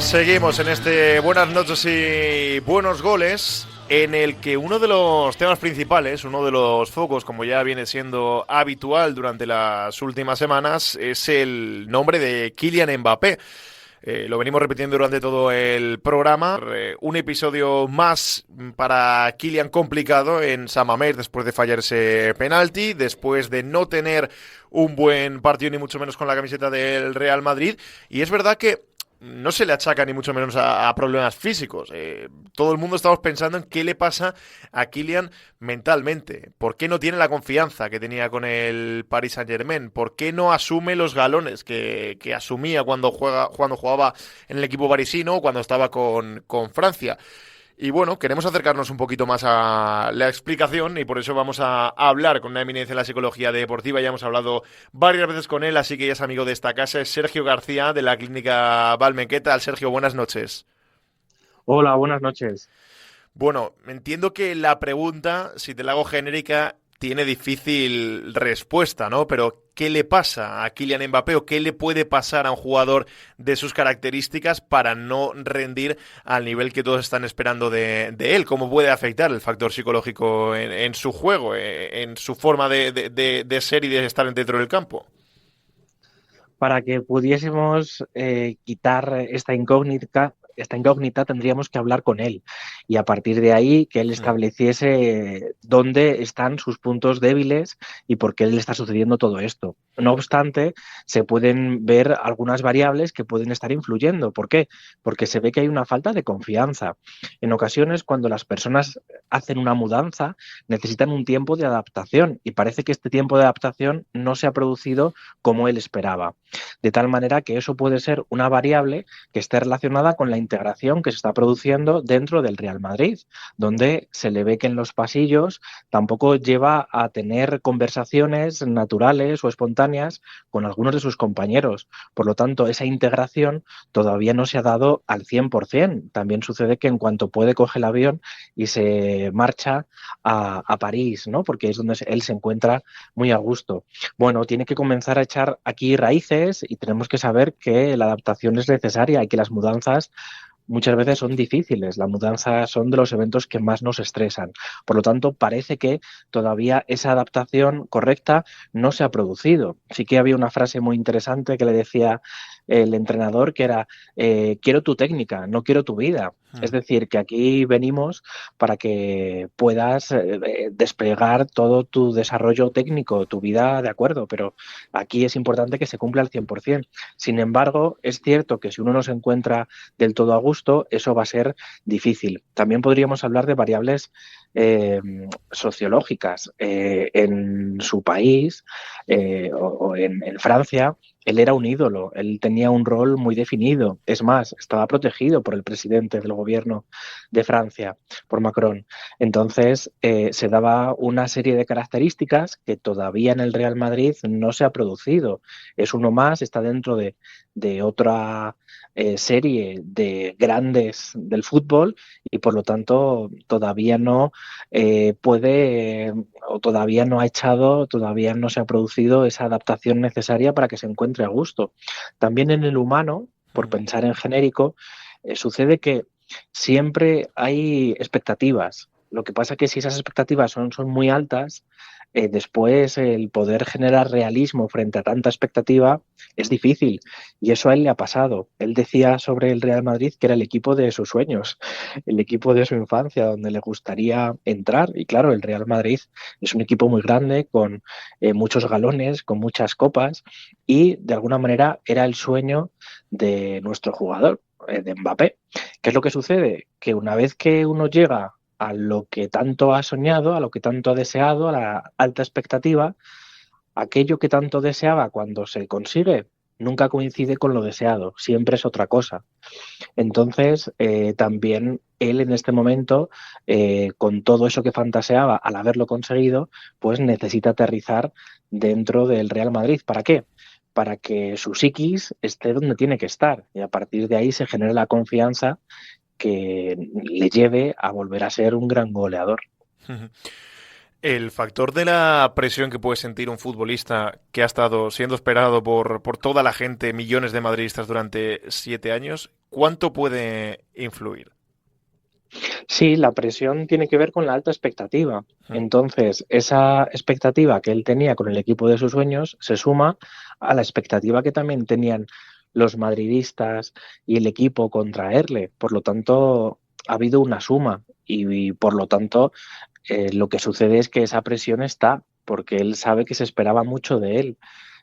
seguimos en este Buenas noches y buenos goles, en el que uno de los temas principales, uno de los focos, como ya viene siendo habitual durante las últimas semanas, es el nombre de Kylian Mbappé. Lo venimos repitiendo durante todo el programa. Un episodio más para Kylian complicado en San Mamés después de fallar ese penalti, después de no tener un buen partido ni mucho menos con la camiseta del Real Madrid. Y es verdad que no se le achaca ni mucho menos a problemas físicos. Todo el mundo estamos pensando en qué le pasa a Kylian mentalmente. ¿Por qué no tiene la confianza que tenía con el Paris Saint-Germain? ¿Por qué no asume los galones que asumía cuando jugaba en el equipo parisino o cuando estaba con Francia? Y bueno, queremos acercarnos un poquito más a la explicación y por eso vamos a hablar con una eminencia en la psicología deportiva. Ya hemos hablado varias veces con él, así que ya es amigo de esta casa. Es Sergio García, de la Clínica Balmen. ¿Qué tal, Sergio? Buenas noches. Hola, buenas noches. Bueno, entiendo que la pregunta, si te la hago genérica, tiene difícil respuesta, ¿no? Pero ¿qué le pasa a Kylian Mbappé o qué le puede pasar a un jugador de sus características para no rendir al nivel que todos están esperando de él? ¿Cómo puede afectar el factor psicológico en su juego, en su forma de ser y de estar dentro del campo? Para que pudiésemos quitar esta incógnita tendríamos que hablar con él y a partir de ahí que él Hmm. estableciese dónde están sus puntos débiles y por qué le está sucediendo todo esto. No obstante, se pueden ver algunas variables que pueden estar influyendo. ¿Por qué? Porque se ve que hay una falta de confianza. En ocasiones, cuando las personas hacen una mudanza, necesitan un tiempo de adaptación y parece que este tiempo de adaptación no se ha producido como él esperaba. De tal manera que eso puede ser una variable que esté relacionada con la integración que se está produciendo dentro del Real Madrid, donde se le ve que en los pasillos tampoco lleva a tener conversaciones naturales o espontáneas con algunos de sus compañeros. Por lo tanto, esa integración todavía no se ha dado al 100%. También sucede que en cuanto puede coge el avión y se marcha a París, ¿no? Porque es donde él se encuentra muy a gusto. Bueno, tiene que comenzar a echar aquí raíces y tenemos que saber que la adaptación es necesaria y que las mudanzas muchas veces son difíciles. Las mudanzas son de los eventos que más nos estresan. Por lo tanto, parece que todavía esa adaptación correcta no se ha producido. Sí que había una frase muy interesante que le decía el entrenador que era quiero tu técnica, no quiero tu vida. Es Hmm. decir, que aquí venimos para que puedas desplegar todo tu desarrollo técnico, tu vida de acuerdo, pero aquí es importante que se cumpla al 100%. Sin embargo, es cierto que si uno no se encuentra del todo a gusto, eso va a ser difícil. También podríamos hablar de variables eh, sociológicas. En su país o en Francia, él era un ídolo, él tenía un rol muy definido. Es más, estaba protegido por el presidente del gobierno de Francia, por Macron. Entonces, se daba una serie de características que todavía en el Real Madrid no se ha producido. Es uno más, está dentro de otra serie de grandes del fútbol y por lo tanto todavía no puede o todavía no ha echado, todavía no se ha producido esa adaptación necesaria para que se encuentre a gusto. También en el humano, por Hmm. pensar en genérico, sucede que siempre hay expectativas. Lo que pasa es que si esas expectativas son muy altas, después el poder generar realismo frente a tanta expectativa es difícil. Y eso a él le ha pasado. Él decía sobre el Real Madrid que era el equipo de sus sueños, el equipo de su infancia, donde le gustaría entrar. Y claro, el Real Madrid es un equipo muy grande, con muchos galones, con muchas copas, y de alguna manera era el sueño de nuestro jugador, de Mbappé. ¿Qué es lo que sucede? Que una vez que uno llega a lo que tanto ha soñado, a lo que tanto ha deseado, a la alta expectativa, aquello que tanto deseaba cuando se consigue nunca coincide con lo deseado, siempre es otra cosa. Entonces, también él en este momento, con todo eso que fantaseaba al haberlo conseguido, pues necesita aterrizar dentro del Real Madrid. ¿Para qué? Para que su psiquis esté donde tiene que estar y a partir de ahí se genere la confianza que le lleve a volver a ser un gran goleador. El factor de la presión que puede sentir un futbolista que ha estado siendo esperado por toda la gente, millones de madridistas durante 7 años, ¿cuánto puede influir? Sí, la presión tiene que ver con la alta expectativa. Entonces, esa expectativa que él tenía con el equipo de sus sueños se suma a la expectativa que también tenían los madridistas y el equipo con traerle. Por lo tanto, ha habido una suma y por lo tanto, lo que sucede es que esa presión está porque él sabe que se esperaba mucho de él.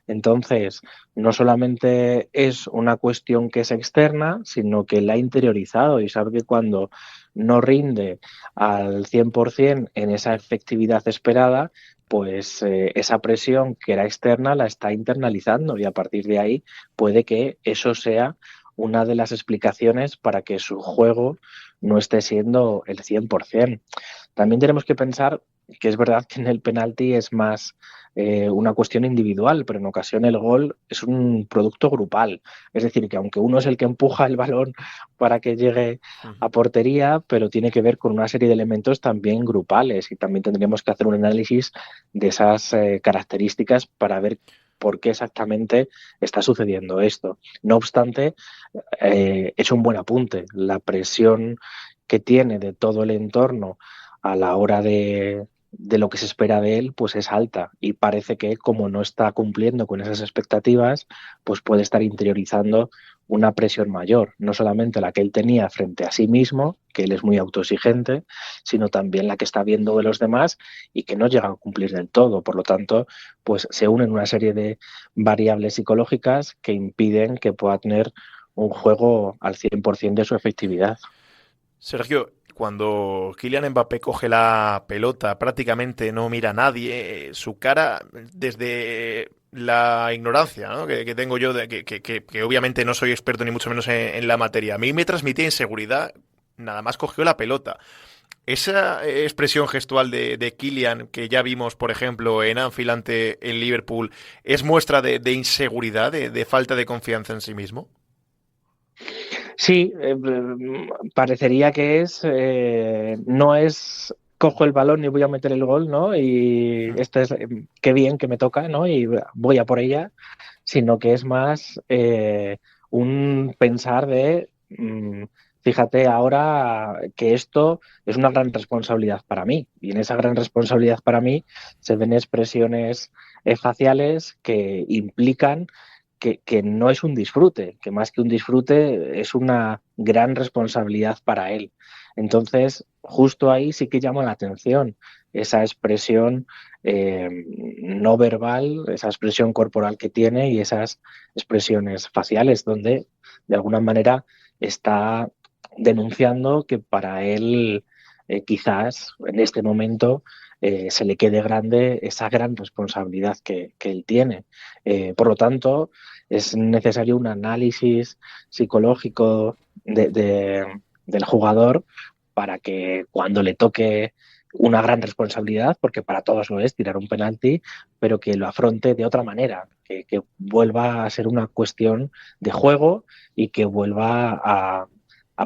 Entonces, no solamente es una cuestión que es externa, sino que la ha interiorizado y sabe que cuando no rinde al 100% en esa efectividad esperada, pues esa presión que era externa la está internalizando y a partir de ahí puede que eso sea una de las explicaciones para que su juego no esté siendo el 100%. También tenemos que pensar que es verdad que en el penalti es más una cuestión individual, pero en ocasión el gol es un producto grupal. Es decir, que aunque uno es el que empuja el balón para que llegue a portería, pero tiene que ver con una serie de elementos también grupales y también tendríamos que hacer un análisis de esas características para ver por qué exactamente está sucediendo esto. No obstante, es un buen apunte. La presión que tiene de todo el entorno a la hora de lo que se espera de él, pues es alta y parece que como no está cumpliendo con esas expectativas, pues puede estar interiorizando una presión mayor, no solamente la que él tenía frente a sí mismo, que él es muy autoexigente, sino también la que está viendo de los demás y que no llegan a cumplir del todo. Por lo tanto, pues se unen una serie de variables psicológicas que impiden que pueda tener un juego al 100% de su efectividad. Sergio, cuando Kylian Mbappé coge la pelota, prácticamente no mira a nadie, su cara, desde la ignorancia, ¿no?, que tengo yo, que obviamente no soy experto ni mucho menos en la materia, a mí me transmitía inseguridad, nada más cogió la pelota. Esa expresión gestual de Kylian, que ya vimos, por ejemplo, en Anfield ante el Liverpool, ¿es muestra de inseguridad, de falta de confianza en sí mismo? Sí, parecería que no es cojo el balón y voy a meter el gol, ¿no? Y este es, qué bien que me toca, ¿no? Y voy a por ella, sino que es más un pensar de, fíjate ahora que esto es una gran responsabilidad para mí. Y en esa gran responsabilidad para mí se ven expresiones faciales que implican que no es un disfrute, que más que un disfrute es una gran responsabilidad para él. Entonces, justo ahí sí que llama la atención esa expresión eh, no verbal, esa expresión corporal que tiene y esas expresiones faciales, donde de alguna manera está denunciando que para él quizás en este momento se le quede grande esa gran responsabilidad que él tiene. Por lo tanto, es necesario un análisis psicológico del jugador para que cuando le toque una gran responsabilidad, porque para todos lo es tirar un penalti, pero que lo afronte de otra manera, que vuelva a ser una cuestión de juego y que vuelva a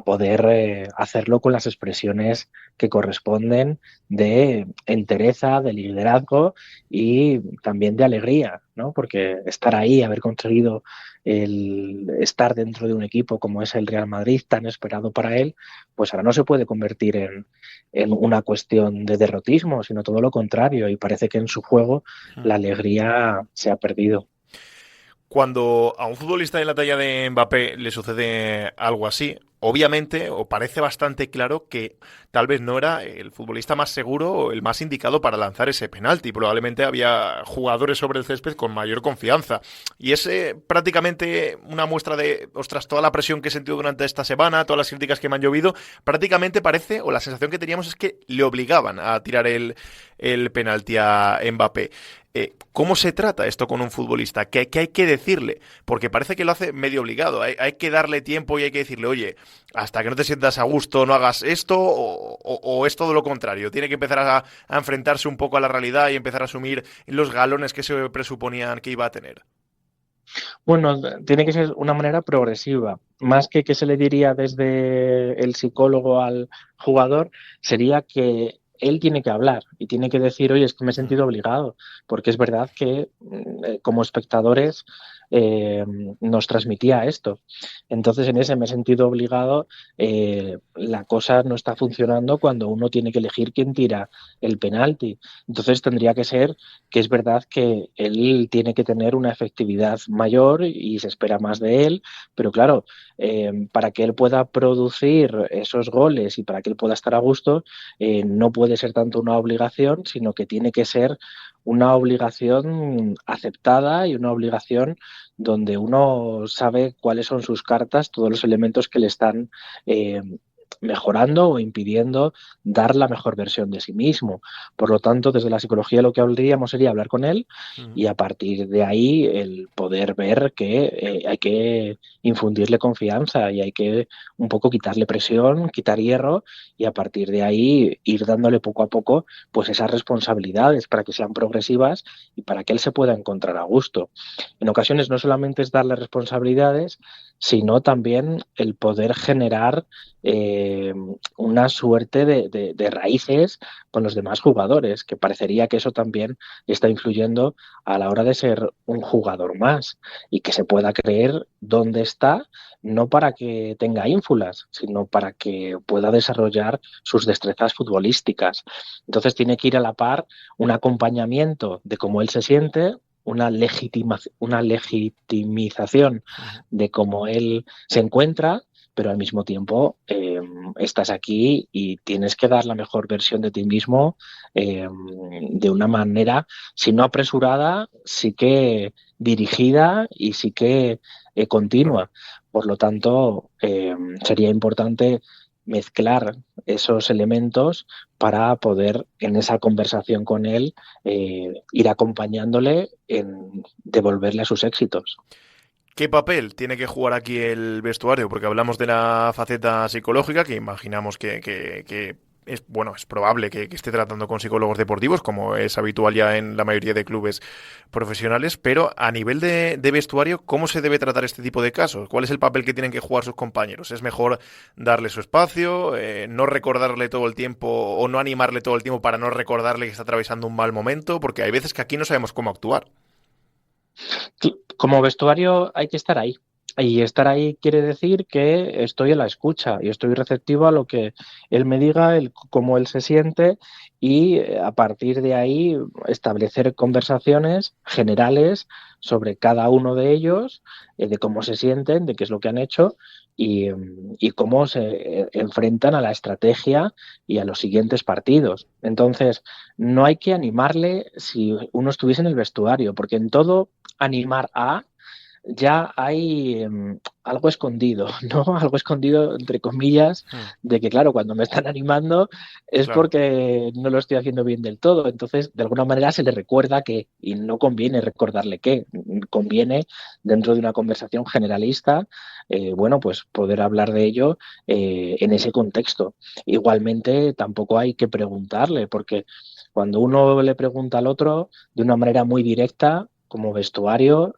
poder hacerlo con las expresiones que corresponden de entereza, de liderazgo y también de alegría, ¿no? Porque estar ahí, haber conseguido el estar dentro de un equipo como es el Real Madrid, tan esperado para él, pues ahora no se puede convertir en una cuestión de derrotismo, sino todo lo contrario. Y parece que en su juego la alegría se ha perdido. Cuando a un futbolista de la talla de Mbappé le sucede algo así, obviamente, o parece bastante claro que tal vez no era el futbolista más seguro o el más indicado para lanzar ese penalti. Probablemente había jugadores sobre el césped con mayor confianza. Y es prácticamente una muestra de, ostras, toda la presión que he sentido durante esta semana, todas las críticas que me han llovido, prácticamente parece, o la sensación que teníamos es que le obligaban a tirar el penalti a Mbappé. ¿Cómo se trata esto con un futbolista? ¿Qué hay que decirle? Porque parece que lo hace medio obligado. Hay que darle tiempo y hay que decirle, oye, hasta que no te sientas a gusto no hagas esto, o es todo lo contrario. Tiene que empezar a enfrentarse un poco a la realidad y empezar a asumir los galones que se presuponían que iba a tener. Bueno, tiene que ser una manera progresiva. Más que se le diría desde el psicólogo al jugador, sería que él tiene que hablar y tiene que decir, oye, es que me he sentido obligado, porque es verdad que como espectadores eh, nos transmitía esto. Entonces, en ese me he sentido obligado, la cosa no está funcionando cuando uno tiene que elegir quién tira el penalti. Entonces, tendría que ser que es verdad que él tiene que tener una efectividad mayor y se espera más de él, pero claro, para que él pueda producir esos goles y para que él pueda estar a gusto, no puede ser tanto una obligación, sino que tiene que ser una obligación aceptada y una obligación donde uno sabe cuáles son sus cartas, todos los elementos que le están mejorando o impidiendo dar la mejor versión de sí mismo. Por lo tanto, desde la psicología lo que hablaríamos sería hablar con él y a partir de ahí el poder ver que hay que infundirle confianza y hay que un poco quitarle presión, quitar hierro y a partir de ahí ir dándole poco a poco pues esas responsabilidades para que sean progresivas y para que él se pueda encontrar a gusto. En ocasiones no solamente es darle responsabilidades, sino también el poder generar una suerte de raíces con los demás jugadores, que parecería que eso también está influyendo a la hora de ser un jugador más y que se pueda creer dónde está, no para que tenga ínfulas, sino para que pueda desarrollar sus destrezas futbolísticas. Entonces tiene que ir a la par un acompañamiento de cómo él se siente, una legitimización de cómo él se encuentra, pero al mismo tiempo estás aquí y tienes que dar la mejor versión de ti mismo de una manera, si no apresurada, sí que dirigida y sí que continua. Por lo tanto, sería importante mezclar esos elementos para poder en esa conversación con él ir acompañándole en devolverle a sus éxitos. ¿Qué papel tiene que jugar aquí el vestuario? Porque hablamos de la faceta psicológica, que imaginamos que es, bueno, es probable que esté tratando con psicólogos deportivos, como es habitual ya en la mayoría de clubes profesionales, pero a nivel de vestuario, ¿cómo se debe tratar este tipo de casos? ¿Cuál es el papel que tienen que jugar sus compañeros? ¿Es mejor darle su espacio, no recordarle todo el tiempo o no animarle todo el tiempo para no recordarle que está atravesando un mal momento? Porque hay veces que aquí no sabemos cómo actuar. Como vestuario hay que estar ahí. Y estar ahí quiere decir que estoy a la escucha y estoy receptivo a lo que él me diga, cómo él se siente y a partir de ahí establecer conversaciones generales sobre cada uno de ellos, de cómo se sienten, de qué es lo que han hecho y cómo se enfrentan a la estrategia y a los siguientes partidos. Entonces, no hay que animarle si uno estuviese en el vestuario, porque en todo animar a ya hay algo escondido, ¿no? Algo escondido, entre comillas, de que, claro, cuando me están animando es Claro. porque no lo estoy haciendo bien del todo. Entonces, de alguna manera se le recuerda que, y no conviene recordarle que, conviene, dentro de una conversación generalista, bueno, pues poder hablar de ello en ese contexto. Igualmente, tampoco hay que preguntarle, porque cuando uno le pregunta al otro de una manera muy directa, como vestuario,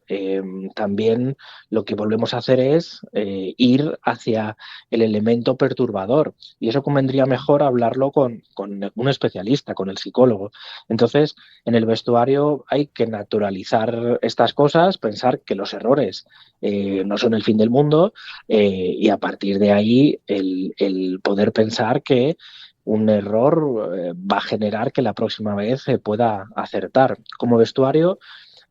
también lo que volvemos a hacer es ir hacia el elemento perturbador. Y eso convendría mejor hablarlo con un especialista, con el psicólogo. Entonces, en el vestuario hay que naturalizar estas cosas, pensar que los errores no son el fin del mundo y a partir de ahí el poder pensar que un error va a generar que la próxima vez se pueda acertar. Como vestuario,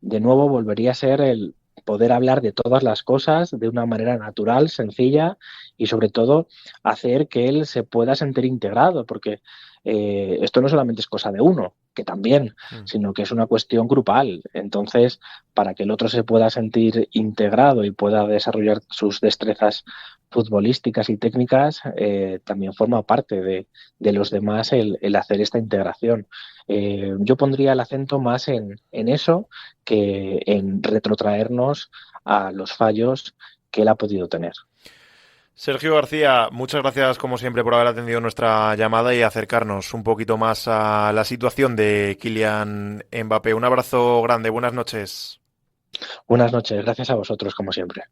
de nuevo volvería a ser el poder hablar de todas las cosas de una manera natural, sencilla y sobre todo hacer que él se pueda sentir integrado, porque esto no solamente es cosa de uno, que también, sino que es una cuestión grupal. Entonces, para que el otro se pueda sentir integrado y pueda desarrollar sus destrezas futbolísticas y técnicas, también forma parte de los demás el hacer esta integración. Yo pondría el acento más en eso que en retrotraernos a los fallos que él ha podido tener. Sergio García, muchas gracias como siempre por haber atendido nuestra llamada y acercarnos un poquito más a la situación de Kylian Mbappé. Un abrazo grande, buenas noches. Buenas noches, gracias a vosotros como siempre.